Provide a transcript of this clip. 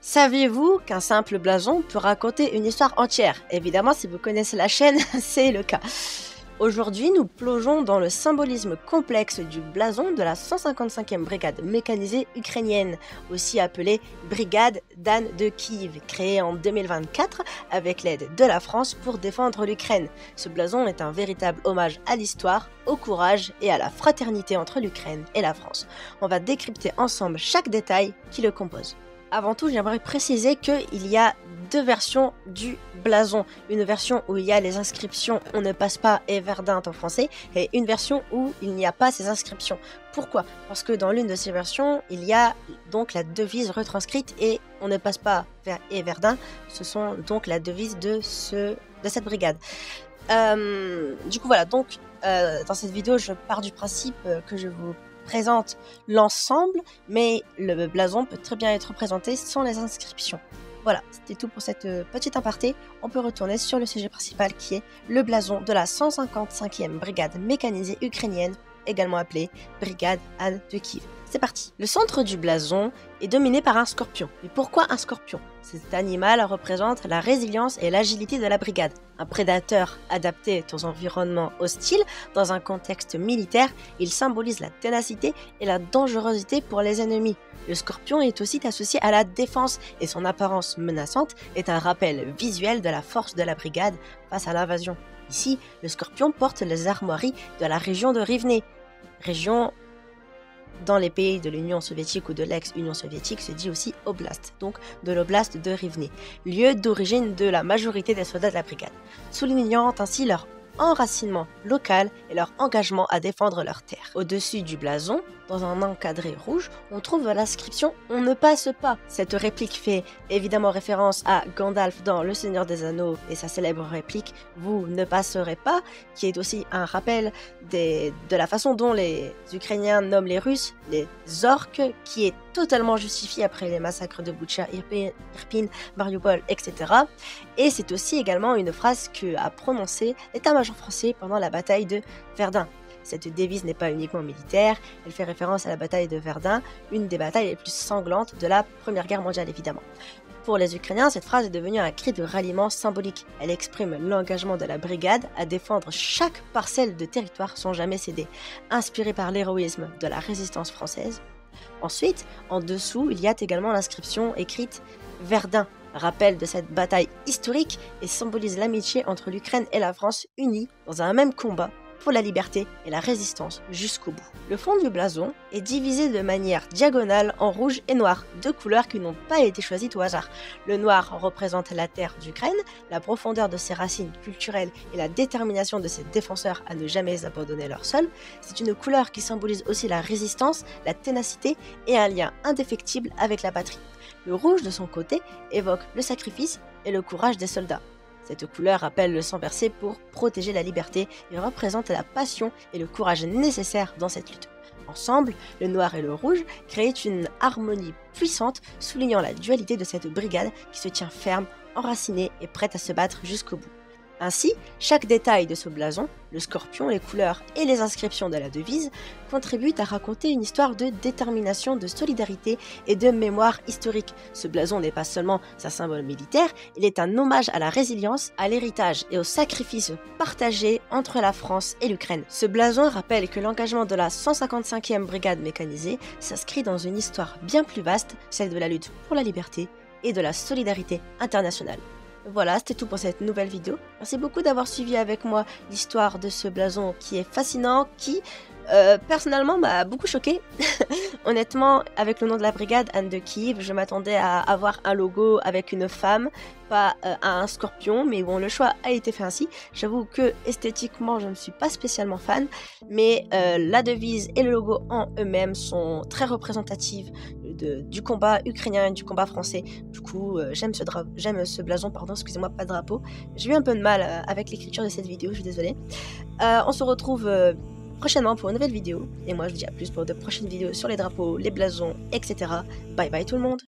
Saviez-vous qu'un simple blason peut raconter une histoire entière? Évidemment, si vous connaissez la chaîne, c'est le cas. Aujourd'hui, nous plongeons dans le symbolisme complexe du blason de la 155e brigade mécanisée ukrainienne, aussi appelée Brigade d'Anne de Kiev, créée en 2024 avec l'aide de la France pour défendre l'Ukraine. Ce blason est un véritable hommage à l'histoire, au courage et à la fraternité entre l'Ukraine et la France. On va décrypter ensemble chaque détail qui le compose. Avant tout, j'aimerais préciser qu'il y a deux versions du blason. Une version où il y a les inscriptions « On ne passe pas » et « Verdun » en français, et une version où il n'y a pas ces inscriptions. Pourquoi? Parce que dans l'une de ces versions, il y a donc la devise retranscrite et « On ne passe pas » et « Verdun », ce sont donc la devise de cette brigade. Du coup, voilà, donc dans cette vidéo, je pars du principe que je vous présente l'ensemble, mais le blason peut très bien être représenté sans les inscriptions. Voilà, c'était tout pour cette petite aparté. On peut retourner sur le sujet principal qui est le blason de la 155e brigade mécanisée ukrainienne, également appelée Brigade Anne de Kiev. C'est parti. Le centre du blason est dominé par un scorpion. Mais pourquoi un scorpion? Cet animal représente la résilience et l'agilité de la brigade. Un prédateur adapté aux environnements hostiles, dans un contexte militaire, il symbolise la ténacité et la dangerosité pour les ennemis. Le scorpion est aussi associé à la défense et son apparence menaçante est un rappel visuel de la force de la brigade face à l'invasion. Ici, le scorpion porte les armoiries de la région de Rivne. Région dans les pays de l'Union soviétique ou de l'ex-Union soviétique se dit aussi oblast, donc de l'oblast de Rivne, lieu d'origine de la majorité des soldats de la brigade, soulignant ainsi leur enracinement local et leur engagement à défendre leurs terres. Au-dessus du blason, dans un encadré rouge, on trouve l'inscription « On ne passe pas ». Cette réplique fait évidemment référence à Gandalf dans Le Seigneur des Anneaux et sa célèbre réplique « Vous ne passerez pas », qui est aussi un rappel de la façon dont les Ukrainiens nomment les Russes, les orques, qui est totalement justifié après les massacres de Butcha, Irpin, Mariupol, etc. Et c'est aussi également une phrase qu'a prononcée l'état-major français pendant la bataille de Verdun. Cette devise n'est pas uniquement militaire, elle fait référence à la bataille de Verdun, une des batailles les plus sanglantes de la Première Guerre mondiale évidemment. Pour les Ukrainiens, cette phrase est devenue un cri de ralliement symbolique. Elle exprime l'engagement de la brigade à défendre chaque parcelle de territoire sans jamais céder, inspirée par l'héroïsme de la résistance française. Ensuite, en dessous, il y a également l'inscription écrite « Verdun », rappel de cette bataille historique et symbolise l'amitié entre l'Ukraine et la France unies dans un même combat pour la liberté et la résistance jusqu'au bout. Le fond du blason est divisé de manière diagonale en rouge et noir, deux couleurs qui n'ont pas été choisies au hasard. Le noir représente la terre d'Ukraine, la profondeur de ses racines culturelles et la détermination de ses défenseurs à ne jamais abandonner leur sol. C'est une couleur qui symbolise aussi la résistance, la ténacité et un lien indéfectible avec la patrie. Le rouge, de son côté, évoque le sacrifice et le courage des soldats. Cette couleur rappelle le sang versé pour protéger la liberté et représente la passion et le courage nécessaires dans cette lutte. Ensemble, le noir et le rouge créent une harmonie puissante, soulignant la dualité de cette brigade qui se tient ferme, enracinée et prête à se battre jusqu'au bout. Ainsi, chaque détail de ce blason, le scorpion, les couleurs et les inscriptions de la devise, contribuent à raconter une histoire de détermination, de solidarité et de mémoire historique. Ce blason n'est pas seulement un symbole militaire, il est un hommage à la résilience, à l'héritage et au sacrifice partagé entre la France et l'Ukraine. Ce blason rappelle que l'engagement de la 155e brigade mécanisée s'inscrit dans une histoire bien plus vaste, celle de la lutte pour la liberté et de la solidarité internationale. Voilà, c'était tout pour cette nouvelle vidéo. Merci beaucoup d'avoir suivi avec moi l'histoire de ce blason qui est fascinant, qui personnellement m'a beaucoup choqué. Honnêtement, avec le nom de la brigade Anne de Kiev, je m'attendais à avoir un logo avec une femme, pas un scorpion, mais bon, le choix a été fait ainsi. J'avoue que esthétiquement, je ne suis pas spécialement fan, mais la devise et le logo en eux-mêmes sont très représentatifs du combat ukrainien et du combat français. Du coup, j'aime ce blason, pardon, excusez-moi, pas de drapeau. J'ai eu un peu de mal avec l'écriture de cette vidéo, je suis désolée. On se retrouve prochainement pour une nouvelle vidéo, et moi je vous dis à plus pour de prochaines vidéos sur les drapeaux, les blasons, etc. Bye bye tout le monde!